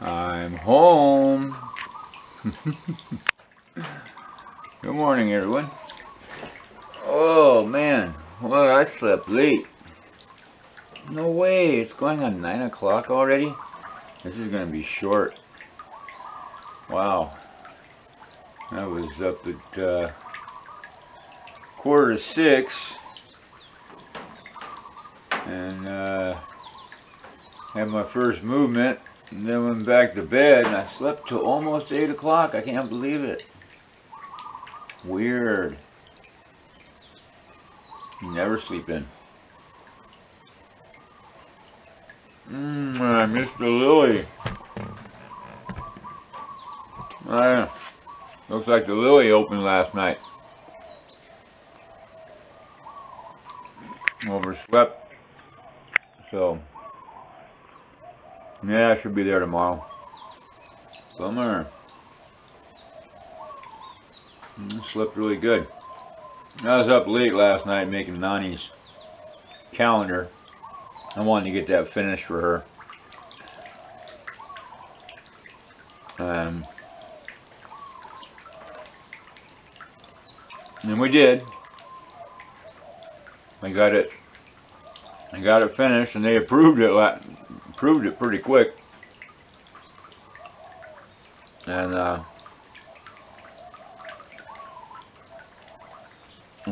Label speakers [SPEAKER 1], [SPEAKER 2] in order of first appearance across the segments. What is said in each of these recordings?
[SPEAKER 1] I'm home. Good morning, everyone. Oh man, well, I slept late. No way, it's going on 9 o'clock already? This is gonna be short. Wow. I was up at 5:45 and had my first movement, and then went back to bed, and I slept till almost 8 o'clock. I can't believe it. Weird. You never sleep in. I missed the lily. Looks like the lily opened last night. Overslept. So, yeah, I should be there tomorrow. Bummer. Slept really good. I was up late last night making Nani's calendar. I wanted to get that finished for her. And we did. I got it finished, and they approved it pretty quick. And I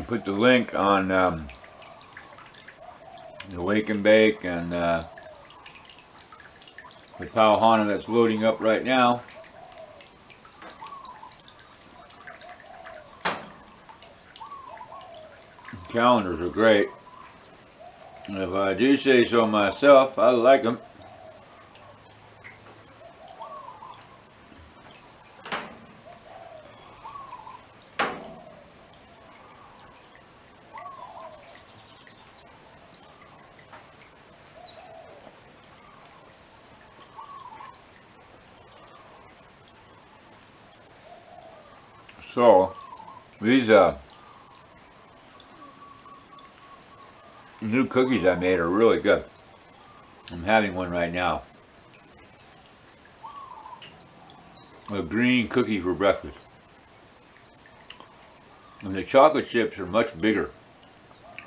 [SPEAKER 1] put the link on the Wake and Bake and the Pauhana that's loading up right now. Calendars are great. If I do say so myself, I like them. So, these new cookies I made are really good. I'm having one right now. A green cookie for breakfast. And the chocolate chips are much bigger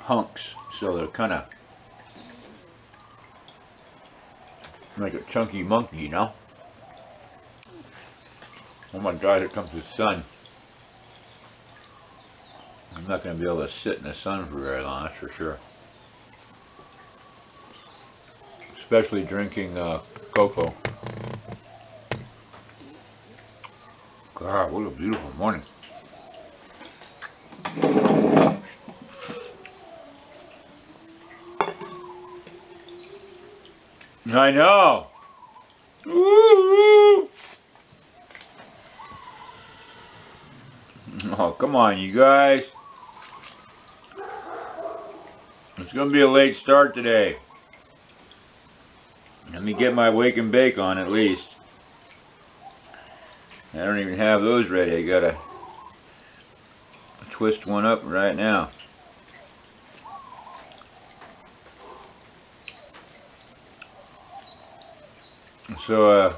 [SPEAKER 1] hunks, so they're kind of like a chunky monkey, you know? Oh my God, here comes the sun. I'm not going to be able to sit in the sun for very long, that's for sure. Especially drinking cocoa. God, what a beautiful morning. I know. Woo-hoo. Oh, come on, you guys. It's going to be a late start today. Let me get my Wake and Bake on at least. I don't even have those ready. I gotta twist one up right now. So,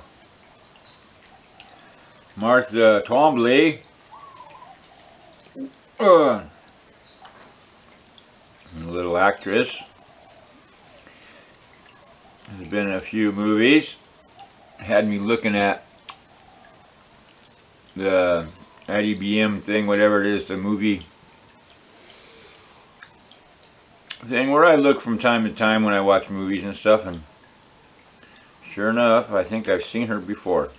[SPEAKER 1] Martha Twombly, a little actress, has been in a few movies. Had me looking at the IDBM thing, whatever it is, the movie thing where I look from time to time when I watch movies and stuff, and sure enough, I think I've seen her before.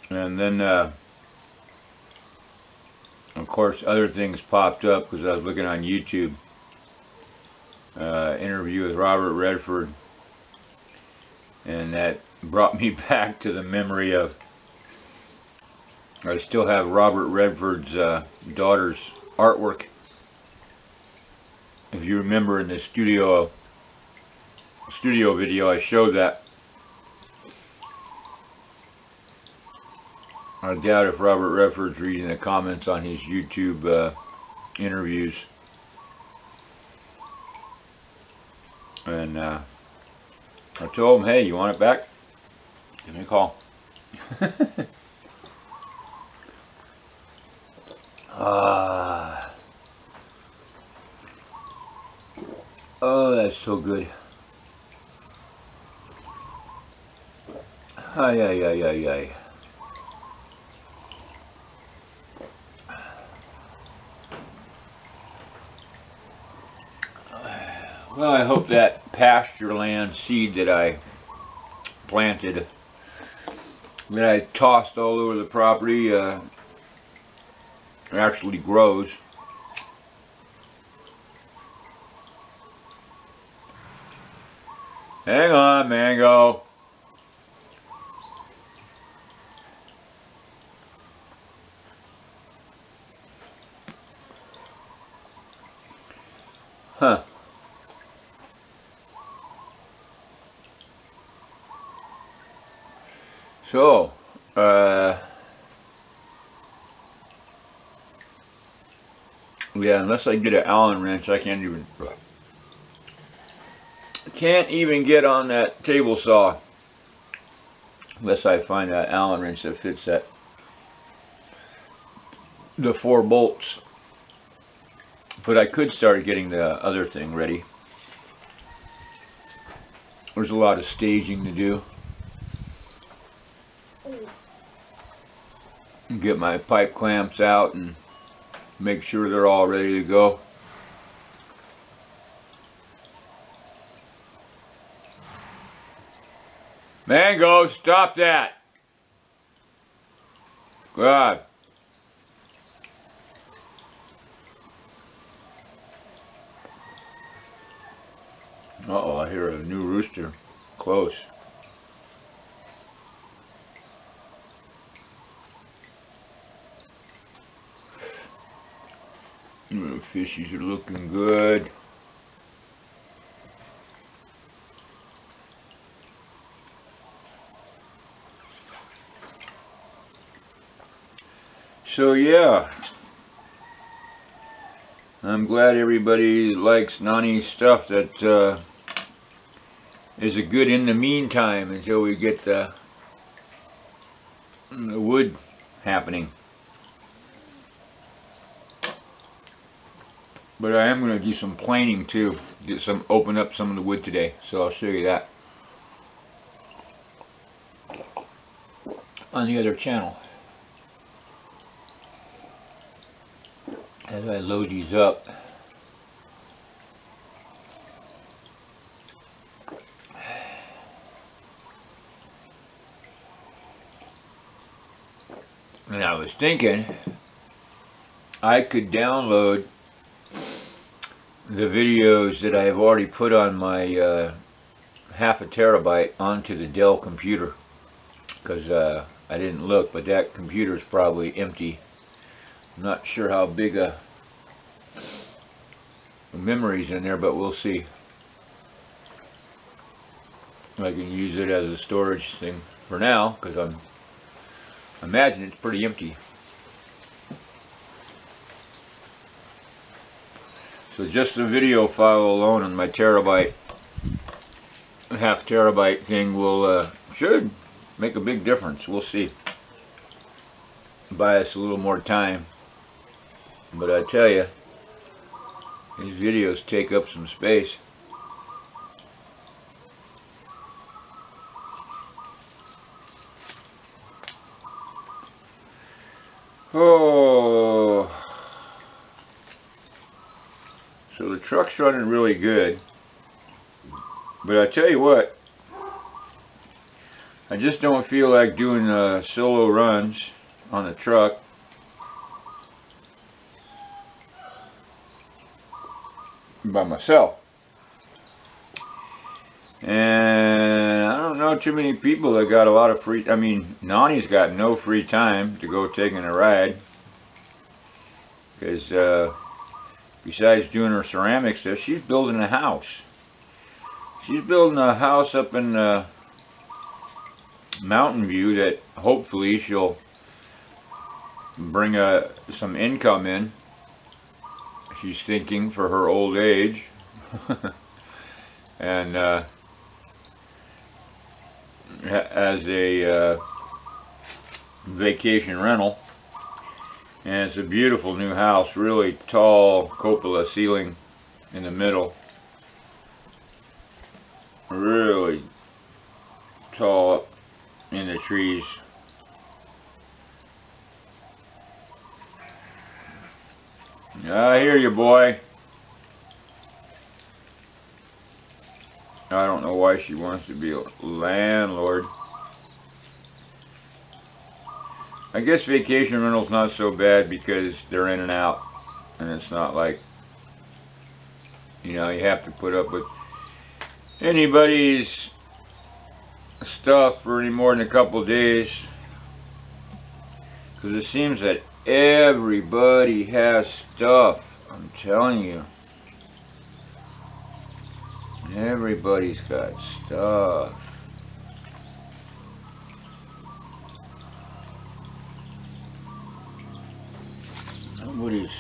[SPEAKER 1] And then, of course, other things popped up because I was looking on YouTube. Interview with Robert Redford, and that brought me back to the memory of, I still have Robert Redford's daughter's artwork. If you remember in the studio video, I showed that. I doubt if Robert Redford's reading the comments on his YouTube interviews. And I told him, hey, you want it back? Give me a call. Oh, that's so good. Ay, ay, ay, ay, ay. Well, I hope that pasture land seed that I planted, that I tossed all over the property, actually grows. Hang on, Mango. Huh. So, yeah, unless I get an Allen wrench, I can't even get on that table saw unless I find that Allen wrench that fits the 4 bolts. But I could start getting the other thing ready. There's a lot of staging to do. Get my pipe clamps out and make sure they're all ready to go. Mango, stop that! God. Uh-oh, I hear a new rooster. Close. The fishies are looking good. So yeah, I'm glad everybody likes Nani's stuff. That is a good in the meantime until we get the wood happening. But I am going to do some planing too. Open up some of the wood today. So I'll show you that on the other channel. As I load these up. And I was thinking I could download the videos that I have already put on my half a terabyte onto the Dell computer, because I didn't look, but that computer is probably empty. I'm not sure how big a memory's in there, but we'll see. I can use it as a storage thing for now, because I imagine it's pretty empty. So just the video file alone on my terabyte, half terabyte thing will should make a big difference. We'll see. Buy us a little more time. But I tell you, these videos take up some space. Oh, so the truck's running really good, but I tell you what, I just don't feel like doing solo runs on the truck. By myself. And I don't know too many people that got a lot of free, I mean, Nani's got no free time to go taking a ride, because besides doing her ceramics stuff, she's building a house. She's building a house up in Mountain View that hopefully she'll bring some income in. She's thinking for her old age. And as a vacation rental. And it's a beautiful new house, really tall cupola ceiling in the middle. Really tall up in the trees. I hear you, boy. I don't know why she wants to be a landlord. I guess vacation rental's not so bad because they're in and out, and it's not like, you know, you have to put up with anybody's stuff for any more than a couple of days, because it seems that everybody has stuff. I'm telling you, everybody's got stuff. Nobody's.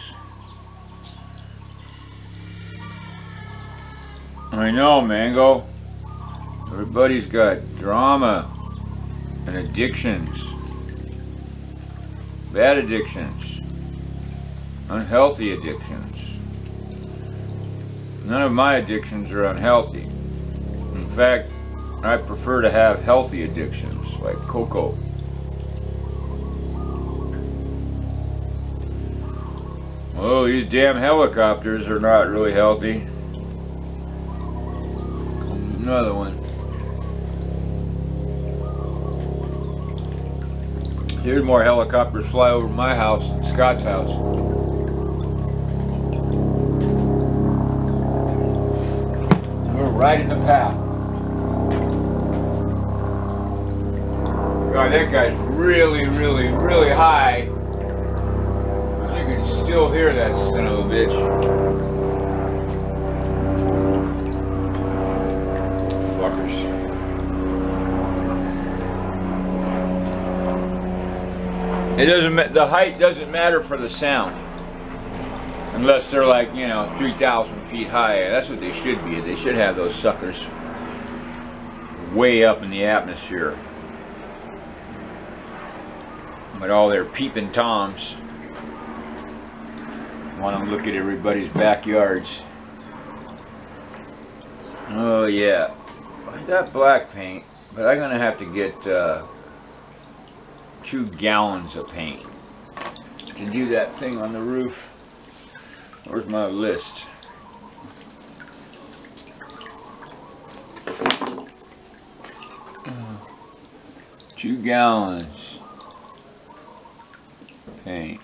[SPEAKER 1] I know, Mango. Everybody's got drama and addictions. Bad addictions. Unhealthy addictions. None of my addictions are unhealthy. In fact, I prefer to have healthy addictions, like cocoa. Oh, these damn helicopters are not really healthy. Another one. There's more helicopters fly over my house than Scott's house. We're right in the path. God, that guy's really, really, really high. You can still hear that son of a bitch. Fuckers. It doesn't. The height doesn't matter for the sound, unless they're like, you know, 3,000 feet high. That's what they should be. They should have those suckers way up in the atmosphere, with all their peeping toms. Want to look at everybody's backyards. Oh yeah, I got black paint, but I'm gonna have to get 2 gallons of paint to do that thing on the roof. Where's my list? Uh, 2 gallons paint.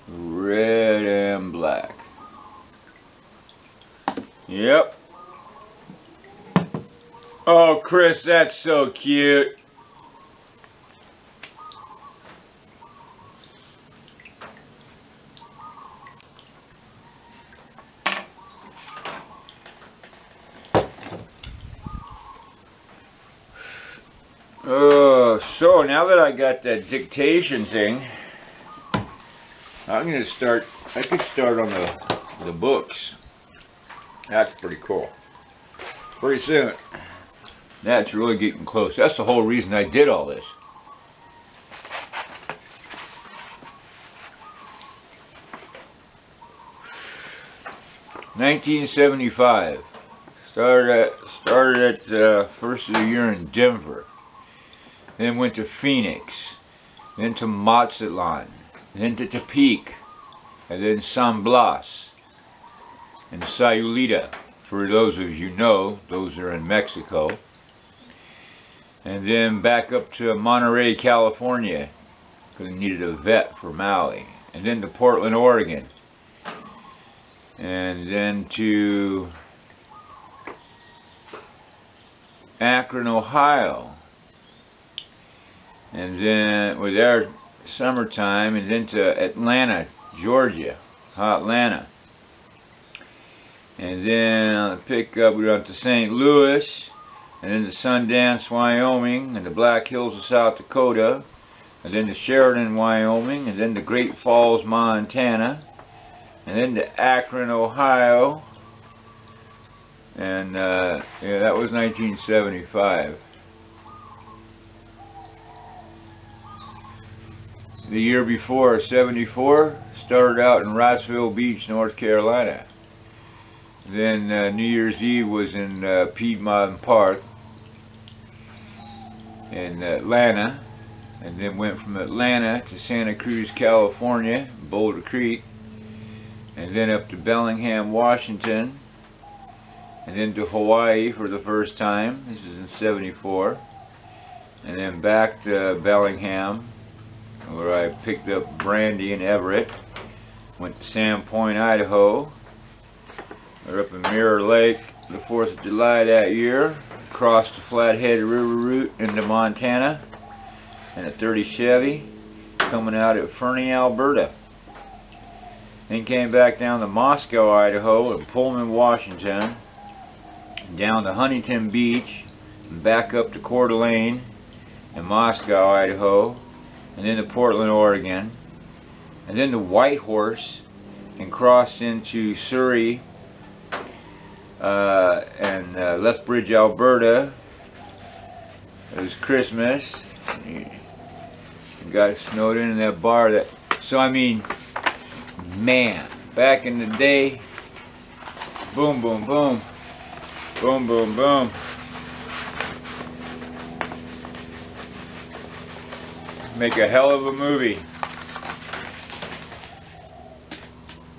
[SPEAKER 1] Red and black. Yep. Oh, Chris, that's so cute. So now that I got that dictation thing, I'm gonna start. I could start on the books. That's pretty cool. Pretty soon. That's really getting close. That's the whole reason I did all this. $1975. Started at first of the year in Denver. Then went to Phoenix. Then to Mazatlan. Then to Tepic. And then San Blas. And Sayulita. For those of you know, those are in Mexico. And then back up to Monterey, California. Because I needed a vet for Maui. And then to Portland, Oregon. And then to Akron, Ohio. And then with our summertime, and then to Atlanta, Georgia, Atlanta. And then on the pickup, we went to St. Louis, and then to Sundance, Wyoming, and the Black Hills of South Dakota, and then to Sheridan, Wyoming, and then to Great Falls, Montana, and then to Akron, Ohio, And yeah, that was 1975. The year before, 74, started out in Rossville Beach, North Carolina. Then New Year's Eve was in Piedmont Park in Atlanta, and then went from Atlanta to Santa Cruz, California, Boulder Creek, and then up to Bellingham, Washington, and then to Hawaii for the first time. This is in 74. And then back to Bellingham, where I picked up Brandy and Everett. Went to Sandpoint, Idaho. We're up in Mirror Lake the 4th of July that year. Crossed the Flathead River route into Montana in a 30 Chevy, coming out at Fernie, Alberta. Then came back down to Moscow, Idaho, and Pullman, Washington, down to Huntington Beach, and back up to Coeur d'Alene and Moscow, Idaho, and then to Portland, Oregon, and then to Whitehorse, and crossed into Surrey and Lethbridge, Alberta. It was Christmas. Got snowed in that bar. So I mean, man, back in the day, boom, boom, boom, boom, boom, boom. Make a hell of a movie.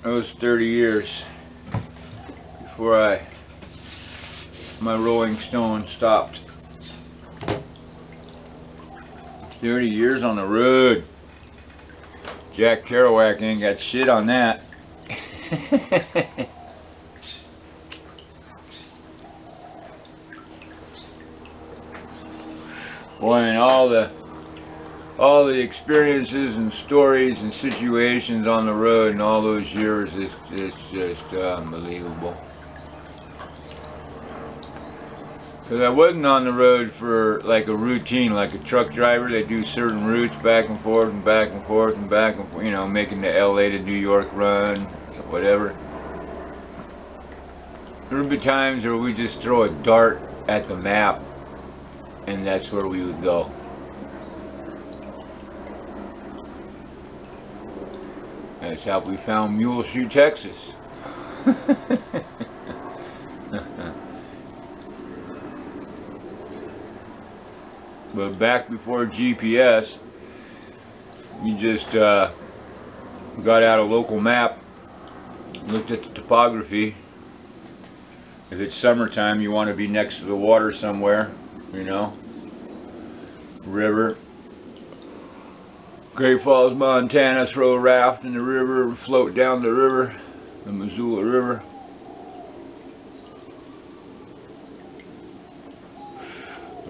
[SPEAKER 1] Those 30 years before my Rolling Stone stopped. 30 years on the road. Jack Kerouac ain't got shit on that. Boy, and all the experiences and stories and situations on the road in all those years, it's just unbelievable. Because I wasn't on the road for like a routine, like a truck driver. They do certain routes back and forth and back and forth and back and forth, you know, making the LA to New York run, whatever. There would be times where we just throw a dart at the map and that's where we would go. That's how we found Muleshoe, Texas. But back before GPS, you just got out a local map, looked at the topography. If it's summertime, you want to be next to the water somewhere, you know, river. Great Falls, Montana, throw a raft in the river, float down the river, the Missoula River.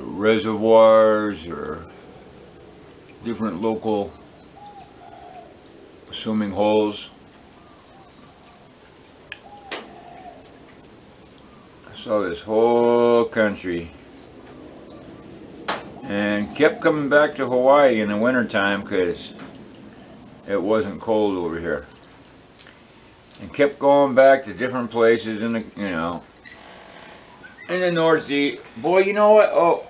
[SPEAKER 1] Reservoirs or different local swimming holes. I saw this whole country and kept coming back to Hawaii in the wintertime because it wasn't cold over here, and kept going back to different places in the, you know, in the Northeast. Boy, you know what? Oh,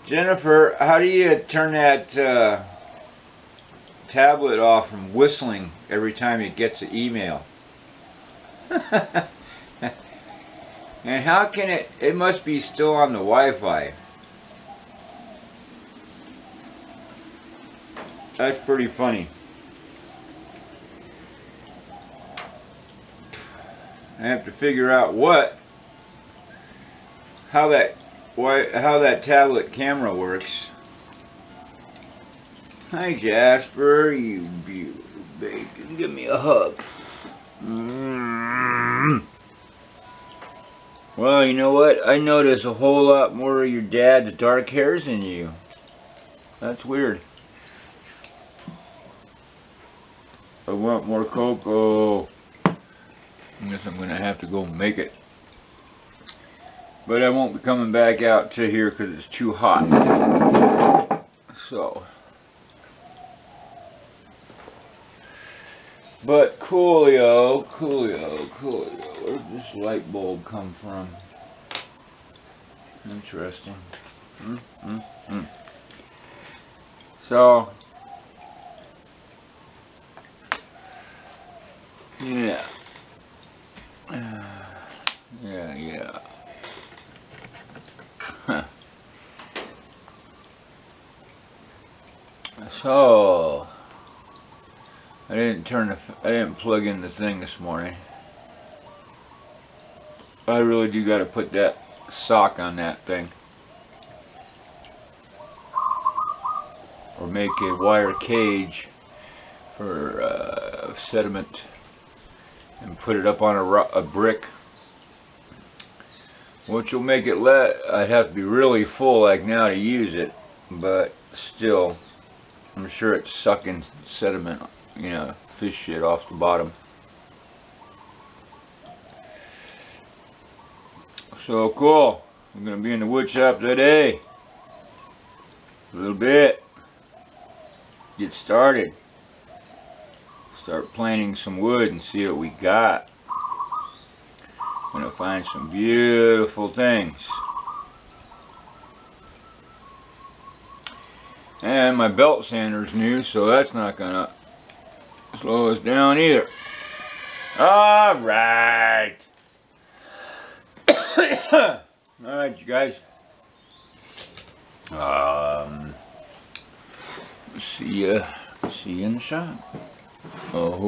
[SPEAKER 1] Jennifer, how do you turn that tablet off from whistling every time it gets an email? And how can it must be still on the Wi-Fi. That's pretty funny. I have to figure out how that tablet camera works. Hi Jasper, you beautiful bacon. Give me a hug. Well, you know what? I notice a whole lot more of your dad's dark hairs than you. That's weird. I want more cocoa. I guess I'm gonna have to go make it. But I won't be coming back out to here because it's too hot. So. But coolio. Where did this light bulb come from? Interesting. So, yeah. Yeah. So, I didn't plug in the thing this morning. I really do got to put that sock on that thing. Or make a wire cage for sediment and put it up on a brick, which will make it I'd have to be really full like now to use it, but still I'm sure it's sucking sediment, you know, fish shit off the bottom. So cool. I'm gonna be in the wood shop today a little bit, get started, start planting some wood and see what we got. I'm gonna find some beautiful things. And my belt sander's new, so that's not gonna slow us down either. Alright. Alright, you guys. See you in the shop. Oh.